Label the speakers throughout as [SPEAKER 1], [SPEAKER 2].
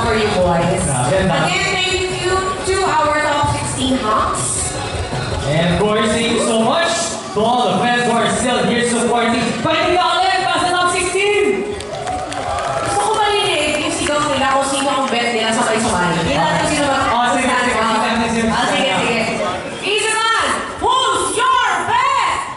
[SPEAKER 1] for you boys. Again, thank you to our top 16 hawks.
[SPEAKER 2] And of course, thank you so much to all the fans who are still here supporting. Fighting ka ulit para sa top 16!
[SPEAKER 1] Gusto ko marinig yung sigaw nila kung sino ang bet nila sa may sumali. Hindi natin sino ba?
[SPEAKER 2] Sige.
[SPEAKER 1] Sige. Easy man! Who's your bet?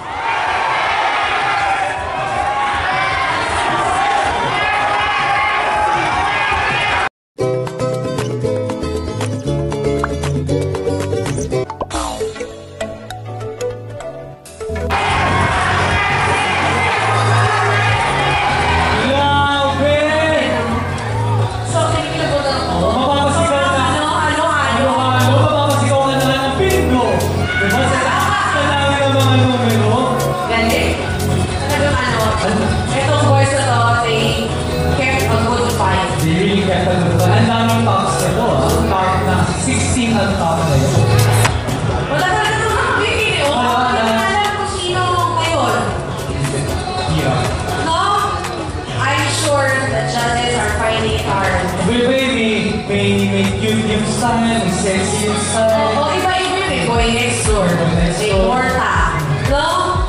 [SPEAKER 2] Sexy inside.
[SPEAKER 1] Oo, iba-iba yun eh. Boy next door. May Morta. No?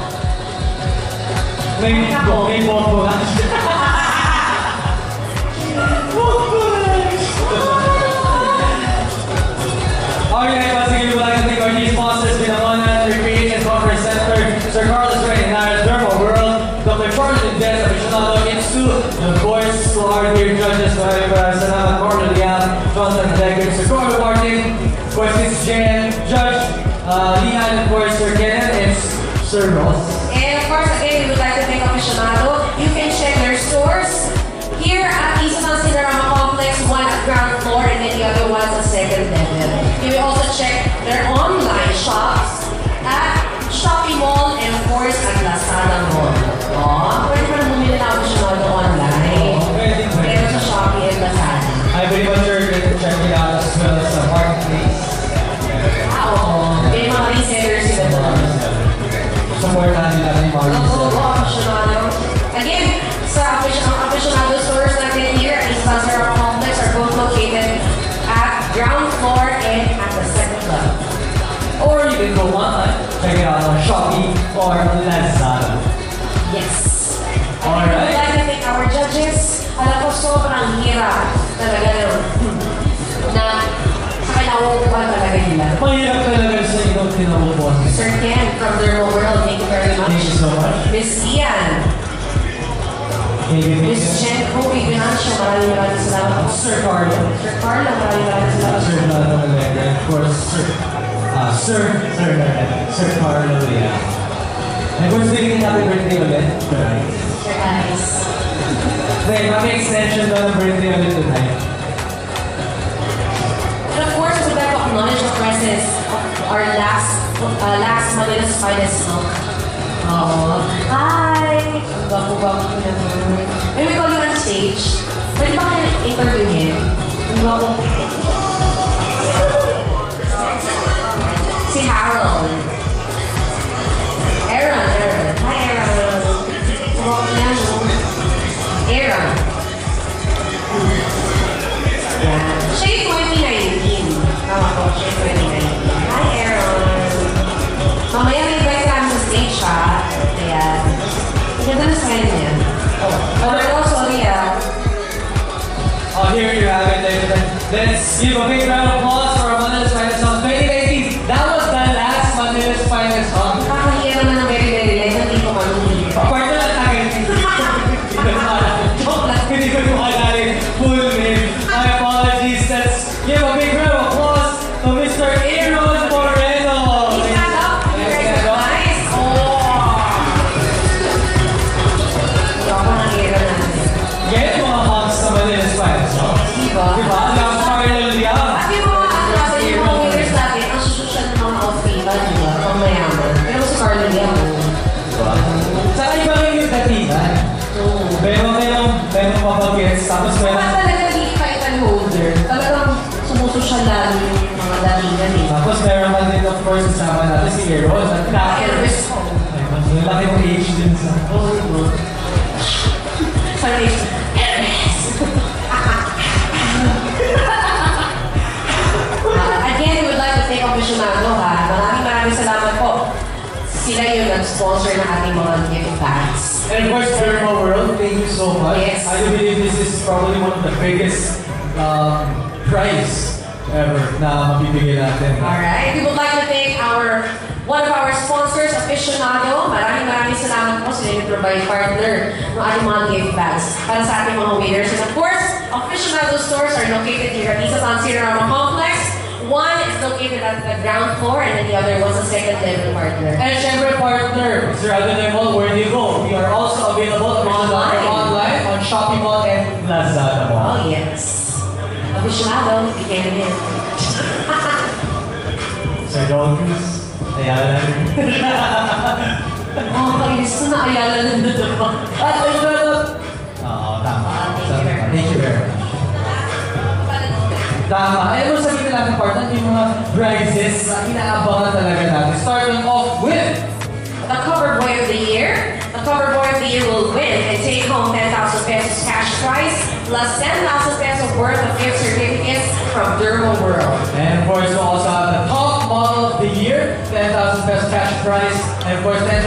[SPEAKER 2] May Bobo lang. Alright, once again, we would like to thank our key sponsors, Binamona, Recreation Conference Center, Sir Carlos Ray, and Aaron Dermo World, the performance dance aficionado, Insu, the boys who are here judges, Salamat Cornelia, Johnson Decker, Sir Corey Martin, of course, Miss Jen, Judge Lian, of course, Sir Kenneth, and Sir Ross.
[SPEAKER 1] And of course, again, we would like to thank Aficionado. You can check their stores here at Isa San Cinerama Complex, one at ground floor, and then the other one's at second level. You will also check their online shops at Shopee Mall and of course at Lazada Mall. Pwede pa na bumili na Aficionado online. Pero sa Shopee and Lazada.
[SPEAKER 2] I believe I'm sure you can check it out as well as the marketplace.
[SPEAKER 1] Oo. May mga resellers sila doon.
[SPEAKER 2] Support natin natin yung mga resellers.
[SPEAKER 1] Oo, Aficionado. Again, sa Aficionado stores natin here at Isa San Cinerama Complex are both located at ground floor and at the second level.
[SPEAKER 2] Or you can go online, check it out on Shopee or Lazada.
[SPEAKER 1] Yes.
[SPEAKER 2] Alright.
[SPEAKER 1] I'd like to thank our judges. Alam ko sobrang hirap talaga na sa kinauupuan talaga nila.
[SPEAKER 2] Mahirap talaga sa inyo kinauupuan.
[SPEAKER 1] Sir Ken from Dermo World, thank you very much.
[SPEAKER 2] Thank you so much.
[SPEAKER 1] Miss Ian. Miss Jen Kobe Binansyo, maraming salamat.
[SPEAKER 2] Sir Carlo.
[SPEAKER 1] Sir Carlo, maraming salamat.
[SPEAKER 2] Sir Carlo, of course, Sir Carlo, yeah. And of course, bigyan happy birthday ulit.
[SPEAKER 1] Sir Alice.
[SPEAKER 2] Then, kami extension doon ng birthday ulit tonight.
[SPEAKER 1] And of course, we'd like to acknowledge the presence of our last Manila's finest song. Hi! Ang gwapo-gwapo ko naman. May we call you on stage. Pwede ba kayo interviewin? Ang gwapo. Si Harold. Aaron. Hi, Aaron. Gwapo niya, no? Aaron. Yan. Siya yung 2019. Tama ko, siya yung 2019. Hi, Aaron. Mamaya may invite kami sa stage, ha? Ayan. Ganda na sa kanya. Sorry,
[SPEAKER 2] Here you have it, ladies and gentlemen. Let's give a big round of applause for our Manila's Finest Song 2018. That was the last Manila's Finest Song.
[SPEAKER 1] Nakakahiya naman ng very, very late. Hindi ko manuhin.
[SPEAKER 2] Part na lang tayo. Joke lang. Hindi ko alala full name. My apologies. Let's give a big round of applause to Mr. Aaron Moreno.
[SPEAKER 1] Please stand up. You recognize. Gwapo ng Aaron natin.
[SPEAKER 2] Get mga hugs sa Manila's Finest Song.
[SPEAKER 1] Diba?
[SPEAKER 2] Diba? Ang parallel yan.
[SPEAKER 1] At yung mga nasa yung mga winners natin, ang susunod ng mga outfit, diba? Pang mayaman. Pero si Carlo Liam.
[SPEAKER 2] Saka iba rin yung datihan. Pero merong mapag-gets. Tapos
[SPEAKER 1] Kaya
[SPEAKER 2] meron.
[SPEAKER 1] talaga hindi title holder. Talagang sumusosyal lalo yung mga datingan eh.
[SPEAKER 2] Tapos meron man din of course kasama natin si Aaron.
[SPEAKER 1] Elvis ko.
[SPEAKER 2] Yung laki ng age din sa.
[SPEAKER 1] Sorry. Elvis. nag-sponsor ng ating mga gift bags.
[SPEAKER 2] And of course, Derma World, thank you so much.
[SPEAKER 1] Yes.
[SPEAKER 2] I do believe this is probably one of the biggest prize ever na mabibigyan natin.
[SPEAKER 1] Alright, we would like to thank one of our sponsors, Aficionado. Maraming salamat po sa provide partner ng ating mga gift bags para sa ating mga winners. And of course, Aficionado stores are located here at Isa San Cinerama Complex. One is located at the ground floor and then the other was a second level partner.
[SPEAKER 2] And syempre partner, Mr. Alden Mall, where do you go? We are also available online on Shopee Mall and Lazada Mall.
[SPEAKER 1] Oh yes. Aficionado, you can in.
[SPEAKER 2] Sir Dawkins, ayala na rin.
[SPEAKER 1] Oh, kainis na ayala na doon pa.
[SPEAKER 2] At ayala! Oo, tama. Thank you very much. Tama. Alam mo sabihin natin partner, yung mga prizes na inaabangan talaga natin. Starting off with
[SPEAKER 1] the cover boy of the year. The cover boy of the year will win and take home 10,000 pesos cash prize plus 10,000 pesos worth of gift certificates from Derma World.
[SPEAKER 2] And of course, we'll also have the top model of the year, 10,000 pesos cash prize, and of course 10,000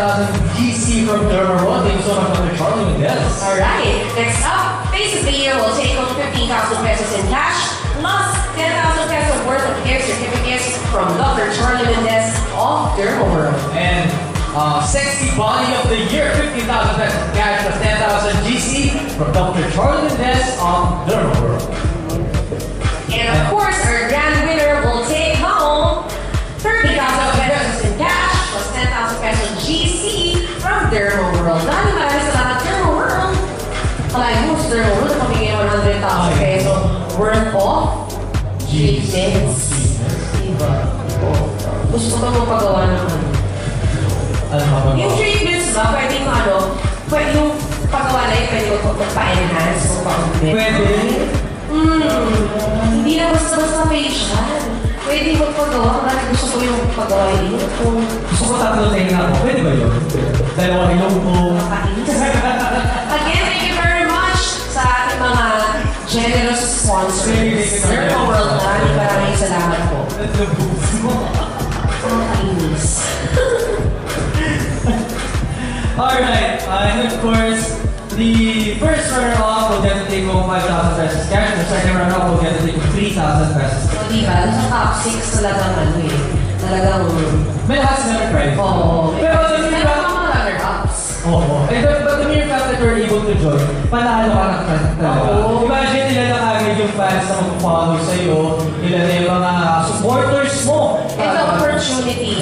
[SPEAKER 2] GC from Derma World. Thank you so much for Charlie with this.
[SPEAKER 1] Alright, next up, face of the year will take home 15,000 pesos in cash plus 10,000 pesos worth of gift certificates from Dr. Charlie Mendez of Derma World.
[SPEAKER 2] And sexy body of the year, 15,000 pesos cash plus 10,000 GC from Dr. Charlie Mendez of Derma World.
[SPEAKER 1] And of course, our grand winner will take home 30,000 pesos in cash plus 10,000 pesos GC from Derma World. Maraming salamat, Derma World. Palagi mo sa Derma World, pamigay 100,000 pesos worth of treatments. Diba? Gusto ko mo pagawa naman. Yung treatments ba, pwede mo pwede yung pagawa na yun, pwede mo pa-enhance o pa-update.
[SPEAKER 2] Pwede?
[SPEAKER 1] Hindi na basta-basta facial. Pwede mo pagawa, bakit gusto ko yung pagawa yun?
[SPEAKER 2] Gusto ko tatlo tayo nga ako. Pwede ba yun? Dalawa ilong ko.
[SPEAKER 1] Again, thank you very much sa ating mga generous sponsors. Derma World, maraming salamat po. Nakakainis.
[SPEAKER 2] Alright, and of course, the first runner-up will get to take home 5,000 pesos cash, and the second runner-up will get to take home 3,000 pesos.
[SPEAKER 1] O diba, sa top 6 talagang talagang...
[SPEAKER 2] May lahat sila may
[SPEAKER 1] Oo.
[SPEAKER 2] Pero the mere fact...
[SPEAKER 1] mga runner-ups.
[SPEAKER 2] Oo. But the mere fact that you're able to join, panalo ka na talaga. Imagine ilan na agad yung fans na mag-follow sa'yo, ilan na yung mga supporters mo.
[SPEAKER 1] And the opportunity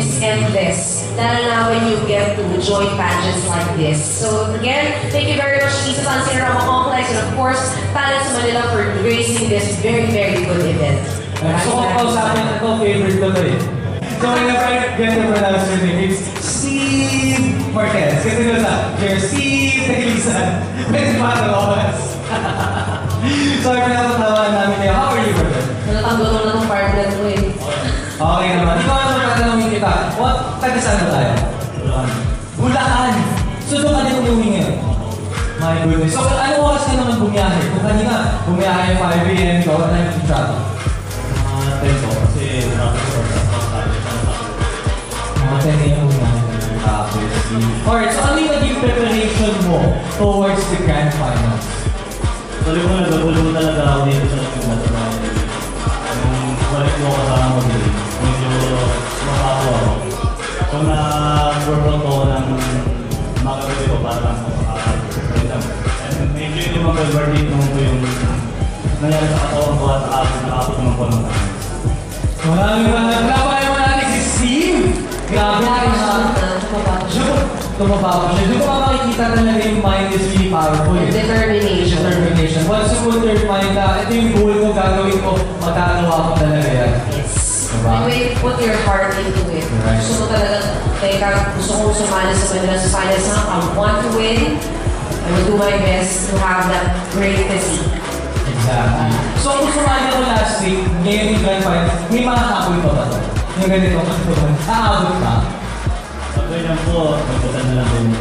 [SPEAKER 1] is endless. Lalo na when you get to join pageants like this. So again, thank you very much Isa San Cinerama Complex and of course, Talents Manila for gracing this very, very good event.
[SPEAKER 2] So kung kausapin ito, favorite ko to eh. So whenever I get to pronounce your name, it's Steve Marquez. Kasi ko sa, you're Steve Delisan. Pwede ba ito oras? So ay pinapatawa namin niya, how are you, brother?
[SPEAKER 1] Natanggol na ng partner ko eh.
[SPEAKER 2] Okay naman. Ikaw naman tatanungin kita. Taga saan ba tayo? Bulacan. So doon ka din umuwi ngayon? My goodness. So ano oras ka naman bumiyahe? Kung kanina, bumiyahe 5 a.m. ikaw, ano yung travel?
[SPEAKER 3] 10 po. Kasi traffic for
[SPEAKER 2] Mga 10 a.m. bumiyahe. Alright, so ano yung naging preparation mo towards the grand finals?
[SPEAKER 3] Tuloy ko nagagulong talaga ako dito sa nagpinat na yung balik mo kasama mo dito. Medyo makapo ako. So nag-workout ko ng makagabi ko para lang makakalitan. And medyo yung mga birthday naman ko yung nangyari sa katawan ko at nakapot naman ko ng time.
[SPEAKER 2] Maraming napapahay mo natin si Steve! Grabe na tumaba ko siya. Doon ko makikita talaga yung mind is really powerful.
[SPEAKER 1] Determination.
[SPEAKER 2] Determination. Once you put your mind na, ito yung goal ko, gagawin ko, magkagawa ko talaga yan.
[SPEAKER 1] Yes.
[SPEAKER 2] Diba?
[SPEAKER 1] When you put your heart into it.
[SPEAKER 2] Right.
[SPEAKER 1] Gusto mo talaga, gusto ko sumali sa Manila's Finals na, I want to win. I will do my best to have that great physique.
[SPEAKER 2] Exactly. So kung sumali ako last week, ngayon yung grand finals, may makakabol pa ba ito? Yung ganito, aabot ka?
[SPEAKER 3] Pag ganyan po, magpatan na lang din.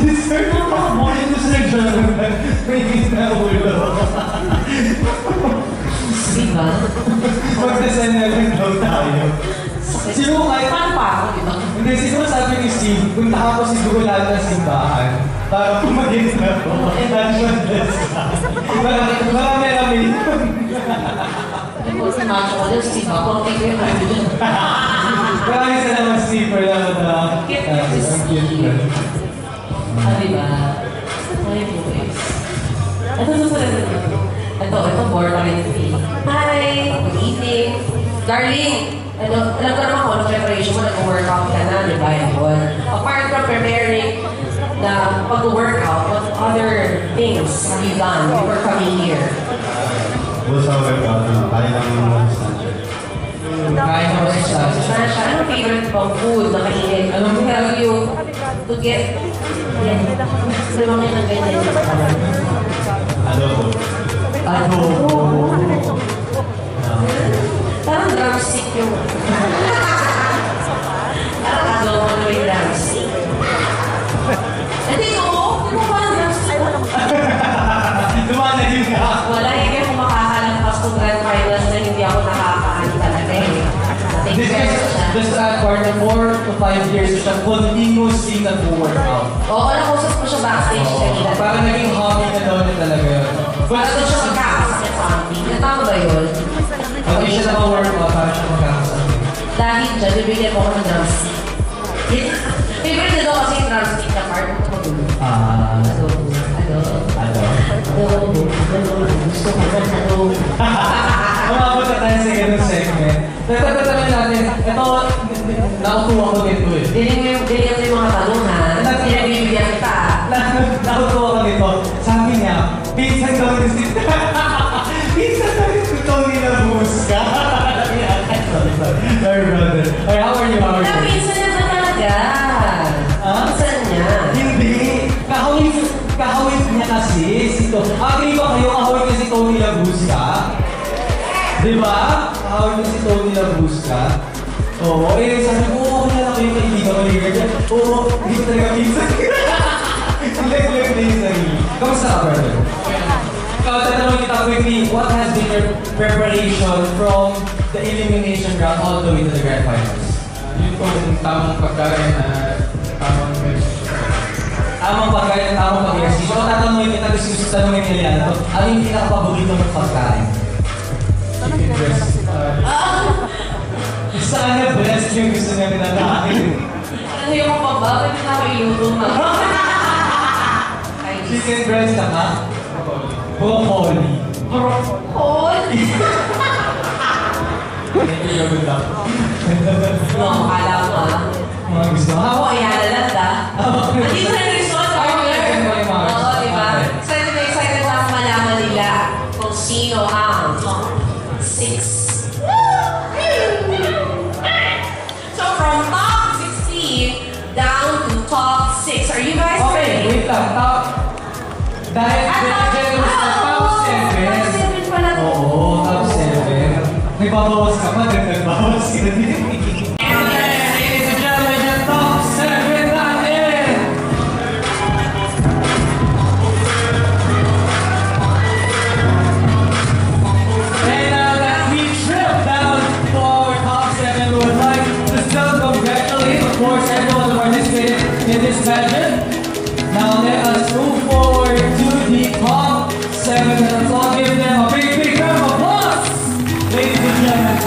[SPEAKER 2] Deserve mo pa mo ito sa nagsasabi. May na ulo.
[SPEAKER 1] Diba? ba?
[SPEAKER 2] Magdasal na lang daw tayo. Siguro kahit...
[SPEAKER 1] Paano pa ako, di ba?
[SPEAKER 2] Hindi, siguro sabi ni Steve, punta ako siguro lahat ng simbahan para pumagin na ako. Marami.
[SPEAKER 1] Ano po, si Macho ko dyan, Steve, ako, thank you.
[SPEAKER 2] Maraming salamat, Steve, for lahat na.
[SPEAKER 1] Ah, di ba? Ay, boys. Ito, susunod. Ito, board pa rin. Hi! Good evening. Darling, alam ko naman kung ano preparation mo, nag-workout ka na, di ba? Apart from preparing na pag-workout, what other things have you done before coming here?
[SPEAKER 3] Sa workout, kaya lang yung distansya.
[SPEAKER 2] Kain ako sa
[SPEAKER 1] Sasha, anong favorite mong food na kainin? Anong help you to get... Yan. Sabi ng ganyan.
[SPEAKER 3] Adobo.
[SPEAKER 1] Parang drumstick yung... Parang adobo na may drumstick. Hindi ko, hindi mo parang drumstick.
[SPEAKER 2] Dumana yun ka.
[SPEAKER 1] Wala, hindi ako makakalampas ng grand finals na hindi ako nakakaano talaga eh.
[SPEAKER 2] This is just at partner 4 to 5 years siya continuously nag-workout.
[SPEAKER 1] Oo, nakusap ko siya backstage kanina.
[SPEAKER 2] Parang naging hobby na daw niya talaga yun.
[SPEAKER 1] Para doon siya magkakasakit sa auntie. Natama ba yun?
[SPEAKER 2] Pag di siya naka-workout, parang siya magkakasakit.
[SPEAKER 1] Dahil dyan, bibigyan mo ako ng drumstick. Favorite na daw kasi yung drumstick na part. Adobo. Gusto ko na adobo.
[SPEAKER 2] Umabot na tayo sa ganung segment. Tatatamin natin, ito, nakutuwa ko dito eh.
[SPEAKER 1] Dinig mo yung mga tanong ha. Pinabibigyan kita.
[SPEAKER 2] Nakutuwa ko dito. Sabi niya, pinsan daw ito si... Pinsan daw ito Tony Labuska. Sorry brother. Hey, how are you?
[SPEAKER 1] Pinsan niya ba talaga? Pinsan niya?
[SPEAKER 2] Hindi. Kahawit niya kasi si Tony. Agree ba kayo kahawit niya si Tony Labuska? Diba? Kahawit niya si Tony Labuska. Oo. Sabi ko, ako na lang yung kaibigan ko liga dyan. Oo, hindi ko talaga pinsan. Leg na yung sarili. Kamusta ka, brother? Tatanungin kita quickly, what has been your preparation from the elimination round all the way to the grand finals?
[SPEAKER 4] Yun po yung tamang pagkain na tamang
[SPEAKER 2] Tamang pagkain, tamang pag-exercise. Kung tatanungin kita, gusto tanungin nila yan, ano yung pinakapaborito mong pagkain?
[SPEAKER 4] chicken breast.
[SPEAKER 2] Sana breast yung gusto niya pinakain.
[SPEAKER 1] Ano yung mga ba? Pwede na ako iluto na.
[SPEAKER 2] Chicken breast na ka? Broccoli.
[SPEAKER 1] Broccoli?
[SPEAKER 2] Good luck.
[SPEAKER 1] Makakala ko ah.
[SPEAKER 2] Mga gusto mo?
[SPEAKER 1] Ako ay alalanda. Hindi ko na resort Oo, diba? Excited na ako malaman nila kung sino ang top 6. So from top 16 down to top 6. Are you guys
[SPEAKER 2] Okay,
[SPEAKER 1] ready?
[SPEAKER 2] wait lang. Dahil generous na top 7. Oo, top 7. Nagbabawas ka pa, nagbabawas ka din. Ladies and gentlemen, yung top 7 natin! And now that we trip down to our top 7, we would like to still congratulate, of course, everyone who participated in this pageant. Now let us move forward to the top 7, and let's all give them a big round of applause! Ladies and gentlemen.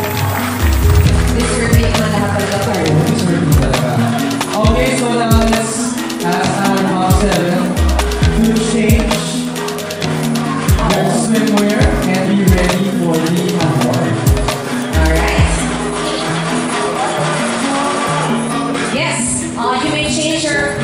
[SPEAKER 1] Deserving na lahat talaga ko.
[SPEAKER 2] Deserving talaga. Okay, so now let's ask our top 7 to change their swimwear and be ready for the award.
[SPEAKER 1] Alright. Yes, you may change your